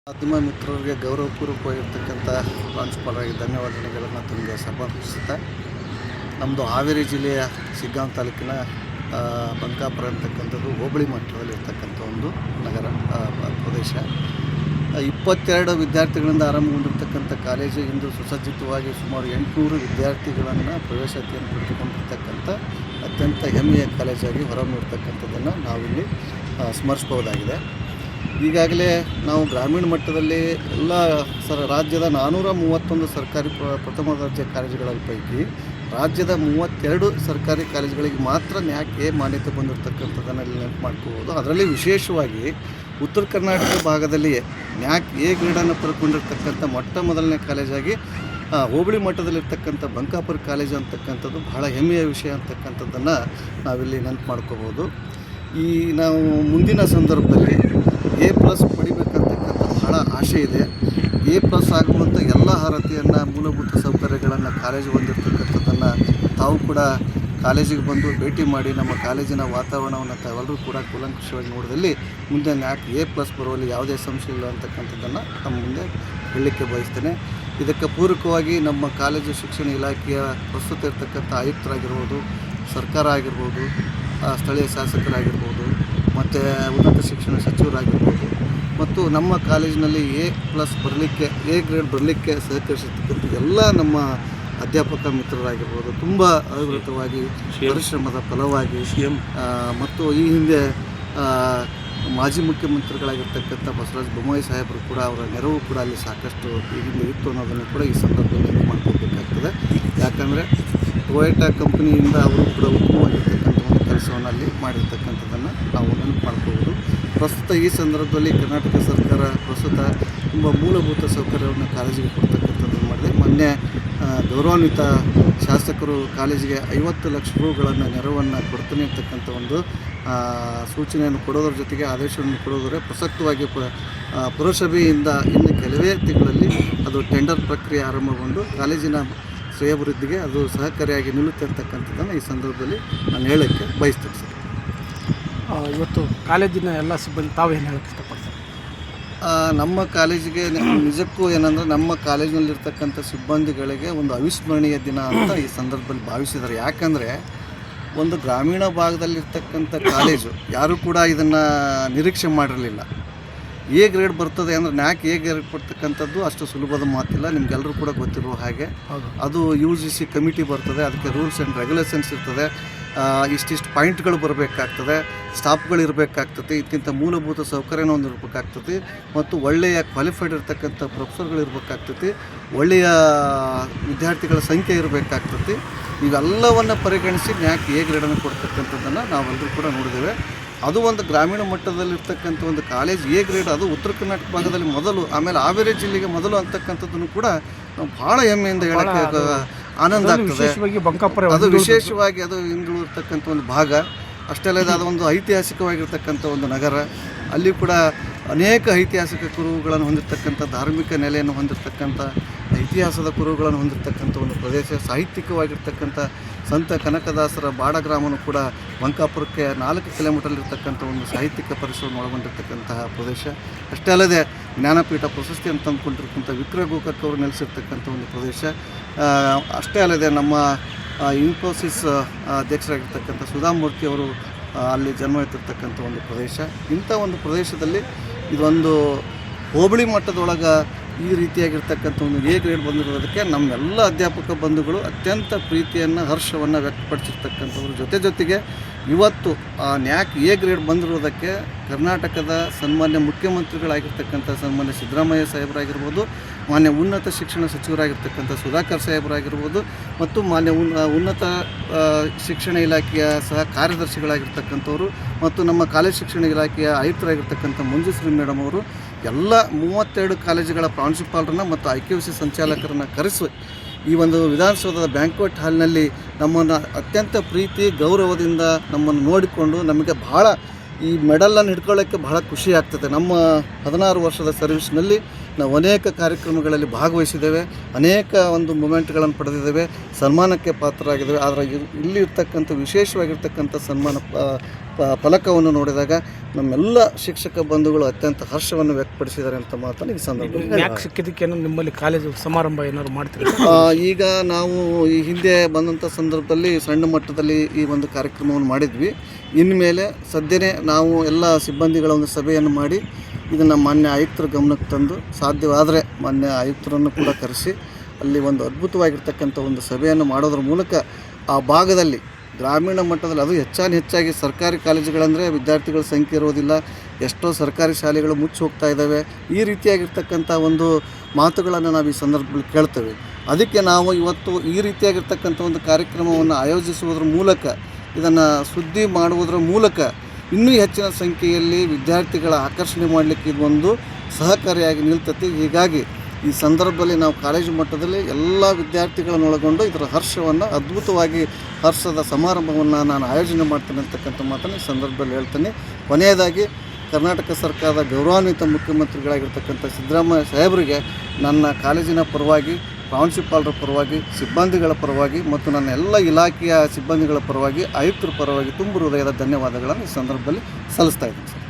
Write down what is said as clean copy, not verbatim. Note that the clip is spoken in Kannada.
ಮಾಧ್ಯಮ ಮಿತ್ರರಿಗೆ ಗೌರವಪೂರ್ವಕವಾಗಿರ್ತಕ್ಕಂಥ ಪ್ರಾಂಶುಪಾಲರಾಗಿ ಧನ್ಯವಾದಗಳನ್ನು ತಮಗೆ ಸಮರ್ಪಿಸುತ್ತಾ, ನಮ್ಮದು ಹಾವೇರಿ ಜಿಲ್ಲೆಯ ಶಿಗ್ಗಾಂವ್ ತಾಲೂಕಿನ ಬಂಕಾಪುರ ಅಂತಕ್ಕಂಥದ್ದು ಹೋಬಳಿ ಮಟ್ಟದಲ್ಲಿರ್ತಕ್ಕಂಥ ಒಂದು ನಗರ ಪ್ರದೇಶ. 22 ವಿದ್ಯಾರ್ಥಿಗಳಿಂದ ಆರಂಭಗೊಂಡಿರ್ತಕ್ಕಂಥ ಕಾಲೇಜು ಇಂದು ಸುಸಜ್ಜಿತವಾಗಿ ಸುಮಾರು 800 ವಿದ್ಯಾರ್ಥಿಗಳನ್ನು ಪ್ರವೇಶಾತಿಯನ್ನು ಪಡೆದುಕೊಂಡಿರ್ತಕ್ಕಂಥ ಅತ್ಯಂತ ಹೆಮ್ಮೆಯ ಕಾಲೇಜಾಗಿ ಹೊರಹೊಮ್ಮಿರ್ತಕ್ಕಂಥದ್ದನ್ನು ನಾವಿಲ್ಲಿ ಸ್ಮರಿಸಬಹುದಾಗಿದೆ. ಈಗಾಗಲೇ ನಾವು ಗ್ರಾಮೀಣ ಮಟ್ಟದಲ್ಲಿ ಎಲ್ಲ ರಾಜ್ಯದ 431 ಸರ್ಕಾರಿ ಪ್ರಥಮ ದರ್ಜೆ ಕಾಲೇಜುಗಳ ಪೈಕಿ ರಾಜ್ಯದ 32 ಸರ್ಕಾರಿ ಕಾಲೇಜುಗಳಿಗೆ ಮಾತ್ರ ನ್ಯಾಕ್ ಎ ಮಾನ್ಯತೆ ಬಂದಿರತಕ್ಕಂಥದ್ದನ್ನು ಇಲ್ಲಿ ನೆನಪು ಮಾಡ್ಕೋಬೋದು. ಅದರಲ್ಲಿ ವಿಶೇಷವಾಗಿ ಉತ್ತರ ಕರ್ನಾಟಕ ಭಾಗದಲ್ಲಿ ನ್ಯಾಕ್ ಎ ಗ್ರೇಡನ್ನು ಪಡ್ಕೊಂಡಿರ್ತಕ್ಕಂಥ ಮೊಟ್ಟ ಮೊದಲನೇ ಕಾಲೇಜಾಗಿ ಹೋಬಳಿ ಮಟ್ಟದಲ್ಲಿರ್ತಕ್ಕಂಥ ಬಂಕಾಪುರ ಕಾಲೇಜು ಅಂತಕ್ಕಂಥದ್ದು ಬಹಳ ಹೆಮ್ಮೆಯ ವಿಷಯ ಅಂತಕ್ಕಂಥದ್ದನ್ನು ನಾವಿಲ್ಲಿ ನೆನಪು ಮಾಡ್ಕೋಬೋದು. ನಾವು ಮುಂದಿನ ಸಂದರ್ಭದಲ್ಲಿ A+ ಪಡಿಬೇಕಂತಕ್ಕಂಥ ಬಹಳ ಆಸೆ ಇದೆ. A+ ಆಗುವಂಥ ಎಲ್ಲ ಅರ್ಹತೆಯನ್ನು, ಮೂಲಭೂತ ಸೌಕರ್ಯಗಳನ್ನು ಕಾಲೇಜು ಹೊಂದಿರತಕ್ಕಂಥದ್ದನ್ನು ತಾವು ಕೂಡ ಕಾಲೇಜಿಗೆ ಬಂದು ಭೇಟಿ ಮಾಡಿ ನಮ್ಮ ಕಾಲೇಜಿನ ವಾತಾವರಣವನ್ನು ತಾವೆಲ್ಲರೂ ಕೂಡ ಕೂಲಂಕುಷವಾಗಿ ನೋಡಿದಲ್ಲಿ ಮುಂದೆ ನ್ಯಾಕ್ A+ ಬರುವಲ್ಲಿ ಯಾವುದೇ ಸಂಶಯ ಇಲ್ಲ ಅಂತಕ್ಕಂಥದ್ದನ್ನು ನಮ್ಮ ಮುಂದೆ ಹೇಳಲಿಕ್ಕೆ ಬಯಸ್ತೇನೆ. ಇದಕ್ಕೆ ಪೂರಕವಾಗಿ ನಮ್ಮ ಕಾಲೇಜು ಶಿಕ್ಷಣ ಇಲಾಖೆಯ ಪ್ರಸ್ತುತ ಇರ್ತಕ್ಕಂಥ ಆಯುಕ್ತರಾಗಿರ್ಬೋದು, ಸರ್ಕಾರ ಆಗಿರ್ಬೋದು, ಸ್ಥಳೀಯ ಶಾಸಕರಾಗಿರ್ಬೋದು, ಮತ್ತು ಉನ್ನತ ಶಿಕ್ಷಣ ಸಚಿವರಾಗಿರ್ಬೋದು, ಮತ್ತು ನಮ್ಮ ಕಾಲೇಜಿನಲ್ಲಿ A+ ಬರಲಿಕ್ಕೆ, ಎ ಗ್ರೇಡ್ ಬರಲಿಕ್ಕೆ ಸಹಕರಿಸಿರ್ತಕ್ಕಂಥ ಎಲ್ಲ ನಮ್ಮ ಅಧ್ಯಾಪಕ ಮಿತ್ರರಾಗಿರ್ಬೋದು, ತುಂಬ ಅವಿರತವಾಗಿ ಪರಿಶ್ರಮದ ಫಲವಾಗಿ ಮತ್ತು ಈ ಹಿಂದೆ ಮಾಜಿ ಮುಖ್ಯಮಂತ್ರಿಗಳಾಗಿರ್ತಕ್ಕಂಥ ಬಸವರಾಜ ಬೊಮ್ಮಾಯಿ ಸಾಹೇಬರು ಕೂಡ ಅವರ ನೆರವು ಕೂಡ ಅಲ್ಲಿ ಸಾಕಷ್ಟು ಈಗಿಂದ ಇತ್ತು ಅನ್ನೋದನ್ನು ಕೂಡ ಈ ಸಂದರ್ಭದಲ್ಲಿ ನೆನಪು ಮಾಡ್ಕೋಬೇಕಾಗ್ತದೆ. ಯಾಕಂದರೆ ಟೊಯೋಟಾ ಕಂಪನಿಯಿಂದ ಅವರು ಕೂಡ ಉತ್ತಮವಾಗಿರ್ತಕ್ಕಂಥ ಒಂದು ಕೆಲಸವನ್ನು ಅಲ್ಲಿ ಮಾಡಿರ್ತಕ್ಕಂಥದ್ದನ್ನು ನಾವು ನೆನಪು ಮಾಡ್ಕೋಬೋದು. ಪ್ರಸ್ತುತ ಈ ಸಂದರ್ಭದಲ್ಲಿ ಕರ್ನಾಟಕ ಸರ್ಕಾರ ಪ್ರಸ್ತುತ ತುಂಬ ಮೂಲಭೂತ ಸೌಕರ್ಯವನ್ನು ಕಾಲೇಜಿಗೆ ಕೊಡ್ತಕ್ಕಂಥದ್ದನ್ನು ಮಾಡಿದೆ. ಮೊನ್ನೆ ಗೌರವಾನ್ವಿತ ಶಾಸಕರು ಕಾಲೇಜಿಗೆ 50 ಲಕ್ಷ ರೂಗಳನ್ನು ನೆರವನ್ನು ಕೊಡ್ತಾನೆ ಇರ್ತಕ್ಕಂಥ ಒಂದು ಸೂಚನೆಯನ್ನು ಕೊಡೋದ್ರ ಜೊತೆಗೆ ಆದೇಶವನ್ನು ಕೊಡೋದರೆ ಪ್ರಸಕ್ತವಾಗಿ ಪುರಸಭೆಯಿಂದ ಇನ್ನು ಕೆಲವೇ ತಿಂಗಳಲ್ಲಿ ಅದು ಟೆಂಡರ್ ಪ್ರಕ್ರಿಯೆ ಆರಂಭಗೊಂಡು ಕಾಲೇಜಿನ ಶ್ರೇಯಾಭಿವೃದ್ಧಿಗೆ ಅದು ಸಹಕಾರಿಯಾಗಿ ನಿಲ್ಲುತ್ತೆ ಅಂತಕ್ಕಂಥದ್ದನ್ನು ಈ ಸಂದರ್ಭದಲ್ಲಿ ನಾನು ಹೇಳೋಕ್ಕೆ ಬಯಸ್ತೇನೆ ಸರ್. ಇವತ್ತು ಕಾಲೇಜಿನ ಎಲ್ಲ ಸಿಬ್ಬಂದಿ ತಾವೇನು ಹೇಳೋಕ್ಕೆ ಇಷ್ಟಪಡ್ತಾರೆ? ನಮ್ಮ ಕಾಲೇಜಿಗೆ ನಿಜಕ್ಕೂ ಏನಂದರೆ ನಮ್ಮ ಕಾಲೇಜಿನಲ್ಲಿರ್ತಕ್ಕಂಥ ಸಿಬ್ಬಂದಿಗಳಿಗೆ ಒಂದು ಅವಿಸ್ಮರಣೀಯ ದಿನ ಅಂತ ಈ ಸಂದರ್ಭದಲ್ಲಿ ಭಾವಿಸಿದ್ದಾರೆ. ಯಾಕಂದರೆ ಒಂದು ಗ್ರಾಮೀಣ ಭಾಗದಲ್ಲಿರ್ತಕ್ಕಂಥ ಕಾಲೇಜು ಯಾರೂ ಕೂಡ ಇದನ್ನು ನಿರೀಕ್ಷೆ ಮಾಡಿರಲಿಲ್ಲ. ಎ ಗ್ರೇಡ್ ಬರ್ತದೆ ಅಂದರೆ ನ್ಯಾಕ್ ಎ ಗ್ರೇಡ್ ಕೊಡ್ತಕ್ಕಂಥದ್ದು ಅಷ್ಟು ಸುಲಭದ ಮಾತಿಲ್ಲ. ನಿಮಗೆಲ್ಲರೂ ಕೂಡ ಗೊತ್ತಿರುವ ಹಾಗೆ ಅದು UGC ಕಮಿಟಿ ಬರ್ತದೆ, ಅದಕ್ಕೆ ರೂಲ್ಸ್ ಆ್ಯಂಡ್ ರೆಗ್ಯುಲೇಷನ್ಸ್ ಇರ್ತದೆ, ಇಷ್ಟಿಷ್ಟು ಪಾಯಿಂಟ್ಗಳು ಬರಬೇಕಾಗ್ತದೆ, ಸ್ಟಾಫ್ಗಳು ಇರಬೇಕಾಗ್ತದೆ, ಇದಕ್ಕಿಂತ ಮೂಲಭೂತ ಸೌಕರ್ಯನ ಹೊಂದಿರಬೇಕಾಗ್ತದೆ, ಮತ್ತು ಒಳ್ಳೆಯ ಕ್ವಾಲಿಫೈಡ್ ಇರತಕ್ಕಂಥ ಪ್ರೊಫೆಸರ್ಗಳು ಇರಬೇಕಾಗ್ತದೆ, ಒಳ್ಳೆಯ ವಿದ್ಯಾರ್ಥಿಗಳ ಸಂಖ್ಯೆ ಇರಬೇಕಾಗ್ತದೆ. ಇವೆಲ್ಲವನ್ನು ಪರಿಗಣಿಸಿ ನ್ಯಾಕ್ ಎ ಗ್ರೇಡನ್ನು ಕೊಡ್ತಕ್ಕಂಥದ್ದನ್ನು ನಾವೆಲ್ಲರೂ ಕೂಡ ನೋಡಿದ್ದೇವೆ. ಅದು ಒಂದು ಗ್ರಾಮೀಣ ಮಟ್ಟದಲ್ಲಿರ್ತಕ್ಕಂಥ ಒಂದು ಕಾಲೇಜ್ ಎ ಗ್ರೇಡ್, ಅದು ಉತ್ತರ ಕರ್ನಾಟಕ ಭಾಗದಲ್ಲಿ ಮೊದಲು, ಆಮೇಲೆ ಹಾವೇರಿ ಜಿಲ್ಲೆಗೆ ಮೊದಲು ಅಂತಕ್ಕಂಥದ್ದನ್ನು ಕೂಡ ನಾವು ಭಾಳ ಹೆಮ್ಮೆಯಿಂದ ಹೇಳೋಕ್ಕೆ ಆನಂದ ಆಗ್ತದೆ. ಅದು ವಿಶೇಷವಾಗಿ ಅದು ಹಿಂದುಳಿರ್ತಕ್ಕಂಥ ಒಂದು ಭಾಗ ಅಷ್ಟೇ ಅಲ್ಲದೆ ಅದೊಂದು ಐತಿಹಾಸಿಕವಾಗಿರ್ತಕ್ಕಂಥ ಒಂದು ನಗರ. ಅಲ್ಲಿ ಕೂಡ ಅನೇಕ ಐತಿಹಾಸಿಕ ಕುರುಹುಗಳನ್ನು ಹೊಂದಿರತಕ್ಕಂಥ, ಧಾರ್ಮಿಕ ನೆಲೆಯನ್ನು ಹೊಂದಿರತಕ್ಕಂಥ, ಇತಿಹಾಸದ ಕುರುಹುಗಳನ್ನು ಹೊಂದಿರತಕ್ಕಂಥ ಒಂದು ಪ್ರದೇಶ. ಸಾಹಿತ್ಯಿಕವಾಗಿರ್ತಕ್ಕಂಥ ಸಂತ ಕನಕದಾಸರ ಬಾಡ ಗ್ರಾಮನೂ ಕೂಡ ಬಂಕಾಪುರಕ್ಕೆ 4 ಕಿಲೋಮೀಟರ್ಲಿರ್ತಕ್ಕಂಥ ಒಂದು ಸಾಹಿತ್ಯಿಕ ಪರಿಸರವನ್ನು ಒಳಗೊಂಡಿರ್ತಕ್ಕಂತಹ ಪ್ರದೇಶ. ಅಷ್ಟೇ ಅಲ್ಲದೆ ಜ್ಞಾನಪೀಠ ಪ್ರಶಸ್ತಿಯನ್ನು ತಂದುಕೊಂಡಿರ್ತಕ್ಕಂಥ ವಿಕ್ರಯ ಗೋಕಾಕ್ ಅವರು ನೆಲೆಸಿರ್ತಕ್ಕಂಥ ಒಂದು ಪ್ರದೇಶ. ಅಷ್ಟೇ ಅಲ್ಲದೆ ನಮ್ಮ ಇನ್ಫೋಸಿಸ್ ಅಧ್ಯಕ್ಷರಾಗಿರ್ತಕ್ಕಂಥ ಸುಧಾಮೂರ್ತಿ ಅವರು ಅಲ್ಲಿ ಜನ್ಮ ಎತ್ತಿರ್ತಕ್ಕಂಥ ಒಂದು ಪ್ರದೇಶ. ಇಂಥ ಒಂದು ಪ್ರದೇಶದಲ್ಲಿ ಇದೊಂದು ಹೋಬಳಿ ಮಟ್ಟದೊಳಗೆ ಈ ರೀತಿಯಾಗಿರ್ತಕ್ಕಂಥ ಒಂದು ಎ ಗ್ರೇಡ್ ಬಂದಿರೋದಕ್ಕೆ ನಮ್ಮೆಲ್ಲ ಅಧ್ಯಾಪಕ ಬಂಧುಗಳು ಅತ್ಯಂತ ಪ್ರೀತಿಯನ್ನು, ಹರ್ಷವನ್ನು ವ್ಯಕ್ತಪಡಿಸಿರ್ತಕ್ಕಂಥವ್ರ ಜೊತೆಗೆ ಇವತ್ತು ನ್ಯಾಕ್ ಎ ಗ್ರೇಡ್ ಬಂದಿರೋದಕ್ಕೆ ಕರ್ನಾಟಕದ ಸನ್ಮಾನ್ಯ ಮುಖ್ಯಮಂತ್ರಿಗಳಾಗಿರ್ತಕ್ಕಂಥ ಸನ್ಮಾನ್ಯ ಸಿದ್ದರಾಮಯ್ಯ ಸಾಹೇಬರಾಗಿರ್ಬೋದು, ಮಾನ್ಯ ಉನ್ನತ ಶಿಕ್ಷಣ ಸಚಿವರಾಗಿರ್ತಕ್ಕಂಥ ಸುಧಾಕರ್ ಸಾಹೇಬರಾಗಿರ್ಬೋದು, ಮತ್ತು ಮಾನ್ಯ ಉನ್ನತ ಶಿಕ್ಷಣ ಇಲಾಖೆಯ ಸಹ ಕಾರ್ಯದರ್ಶಿಗಳಾಗಿರ್ತಕ್ಕಂಥವ್ರು, ಮತ್ತು ನಮ್ಮ ಕಾಲೇಜು ಶಿಕ್ಷಣ ಇಲಾಖೆಯ ಆಯುಕ್ತರಾಗಿರ್ತಕ್ಕಂಥ ಮಂಜುಶ್ರೀ ಮೇಡಮ್ ಅವರು ಎಲ್ಲ 32 ಕಾಲೇಜುಗಳ ಪ್ರಾಂಶುಪಾಲರನ್ನು ಮತ್ತು IQC ಸಂಚಾಲಕರನ್ನು ಕರೆಸಿ ಈ ಒಂದು ವಿಧಾನಸೌಧದ ಬ್ಯಾಂಕ್ವೆಟ್ ಹಾಲ್ನಲ್ಲಿ ನಮ್ಮನ್ನು ಅತ್ಯಂತ ಪ್ರೀತಿ ಗೌರವದಿಂದ ನಮ್ಮನ್ನು ನೋಡಿಕೊಂಡು ನಮಗೆ ಬಹಳ ಈ ಮೆಡಲನ್ನು ಹಿಡ್ಕೊಳ್ಳೋಕ್ಕೆ ಬಹಳ ಖುಷಿ ಆಗ್ತದೆ. ನಮ್ಮ 16 ವರ್ಷದ ಸರ್ವಿಸ್ನಲ್ಲಿ ನಾವು ಅನೇಕ ಕಾರ್ಯಕ್ರಮಗಳಲ್ಲಿ ಭಾಗವಹಿಸಿದ್ದೇವೆ, ಅನೇಕ ಒಂದು ಮೂಮೆಂಟ್ಗಳನ್ನು ಪಡೆದಿದ್ದೇವೆ, ಸನ್ಮಾನಕ್ಕೆ ಪಾತ್ರರಾಗಿದ್ದೇವೆ. ಆದರೆ ಇಲ್ಲಿ ಇರ್ತಕ್ಕಂಥ ವಿಶೇಷವಾಗಿರ್ತಕ್ಕಂಥ ಸನ್ಮಾನ ಫಲಕವನ್ನು ನೋಡಿದಾಗ ನಮ್ಮೆಲ್ಲ ಶಿಕ್ಷಕ ಬಂಧುಗಳು ಅತ್ಯಂತ ಹರ್ಷವನ್ನು ವ್ಯಕ್ತಪಡಿಸಿದ್ದಾರೆ ಅಂತ ಮಾತನ್ನು ಈ ಸಂದರ್ಭದಲ್ಲಿ ಯಾಕೆ ಸಿಕ್ಕಿದ್ದಕ್ಕೇನೋ ನಿಮ್ಮಲ್ಲಿ ಕಾಲೇಜು ಸಮಾರಂಭ ಏನಾದ್ರು ಮಾಡ್ತೀರಿ? ಈಗ ನಾವು ಈ ಹಿಂದೆ ಬಂದಂಥ ಸಂದರ್ಭದಲ್ಲಿ ಸಣ್ಣ ಮಟ್ಟದಲ್ಲಿ ಈ ಒಂದು ಕಾರ್ಯಕ್ರಮವನ್ನು ಮಾಡಿದ್ವಿ. ಇನ್ಮೇಲೆ ಸದ್ಯನೇ ನಾವು ಎಲ್ಲ ಸಿಬ್ಬಂದಿಗಳ ಒಂದು ಸಭೆಯನ್ನು ಮಾಡಿ ಇದನ್ನು ಮಾನ್ಯ ಆಯುಕ್ತರ ಗಮನಕ್ಕೆ ತಂದು ಸಾಧ್ಯವಾದರೆ ಮಾನ್ಯ ಆಯುಕ್ತರನ್ನು ಕೂಡ ಕರೆಸಿ ಅಲ್ಲಿ ಒಂದು ಅದ್ಭುತವಾಗಿರ್ತಕ್ಕಂಥ ಒಂದು ಸಭೆಯನ್ನು ಮಾಡೋದ್ರ ಮೂಲಕ ಆ ಭಾಗದಲ್ಲಿ ಗ್ರಾಮೀಣ ಮಟ್ಟದಲ್ಲಿ ಅದು ಹೆಚ್ಚಾಗಿ ಸರ್ಕಾರಿ ಕಾಲೇಜುಗಳಂದರೆ ವಿದ್ಯಾರ್ಥಿಗಳ ಸಂಖ್ಯೆ ಇರೋದಿಲ್ಲ, ಎಷ್ಟೋ ಸರ್ಕಾರಿ ಶಾಲೆಗಳು ಮುಚ್ಚಿ ಹೋಗ್ತಾ ಇದ್ದಾವೆ. ಈ ರೀತಿಯಾಗಿರ್ತಕ್ಕಂಥ ಒಂದು ಮಾತುಗಳನ್ನು ನಾವು ಈ ಸಂದರ್ಭದಲ್ಲಿ ಕೇಳ್ತೇವೆ. ಅದಕ್ಕೆ ನಾವು ಇವತ್ತು ಈ ರೀತಿಯಾಗಿರ್ತಕ್ಕಂಥ ಒಂದು ಕಾರ್ಯಕ್ರಮವನ್ನು ಆಯೋಜಿಸುವುದರ ಮೂಲಕ, ಇದನ್ನು ಸುದ್ದಿ ಮಾಡುವುದರ ಮೂಲಕ ಇನ್ನೂ ಹೆಚ್ಚಿನ ಸಂಖ್ಯೆಯಲ್ಲಿ ವಿದ್ಯಾರ್ಥಿಗಳ ಆಕರ್ಷಣೆ ಮಾಡಲಿಕ್ಕೆ ಇದೊಂದು ಸಹಕಾರಿಯಾಗಿ ನಿಲ್ತತಿ. ಹೀಗಾಗಿ ಈ ಸಂದರ್ಭದಲ್ಲಿ ನಾವು ಕಾಲೇಜು ಮಟ್ಟದಲ್ಲಿ ಎಲ್ಲ ವಿದ್ಯಾರ್ಥಿಗಳನ್ನೊಳಗೊಂಡು ಇದರ ಹರ್ಷವನ್ನು ಅದ್ಭುತವಾಗಿ ಹರ್ಷದ ಸಮಾರಂಭವನ್ನು ನಾನು ಆಯೋಜನೆ ಮಾಡ್ತೇನೆ ಅಂತಕ್ಕಂಥ ಮಾತನ್ನು ಈ ಸಂದರ್ಭದಲ್ಲಿ ಹೇಳ್ತೇನೆ. ಕೊನೆಯದಾಗಿ ಕರ್ನಾಟಕ ಸರ್ಕಾರದ ಗೌರವಾನ್ವಿತ ಮುಖ್ಯಮಂತ್ರಿಗಳಾಗಿರ್ತಕ್ಕಂಥ ಸಿದ್ದರಾಮಯ್ಯ ಸಾಹೇಬರಿಗೆ ನನ್ನ ಕಾಲೇಜಿನ ಪರವಾಗಿ, ಪ್ರಾಂಶುಪಾಲರ ಪರವಾಗಿ, ಸಿಬ್ಬಂದಿಗಳ ಪರವಾಗಿ ಮತ್ತು ನನ್ನ ಎಲ್ಲ ಇಲಾಖೆಯ ಸಿಬ್ಬಂದಿಗಳ ಪರವಾಗಿ, ಆಯುಕ್ತರ ಪರವಾಗಿ ತುಂಬ ಹೃದಯದ ಧನ್ಯವಾದಗಳನ್ನು ಈ ಸಂದರ್ಭದಲ್ಲಿ ಸಲ್ಲಿಸ್ತಾ ಇದ್ದೀನಿ ಸರ್.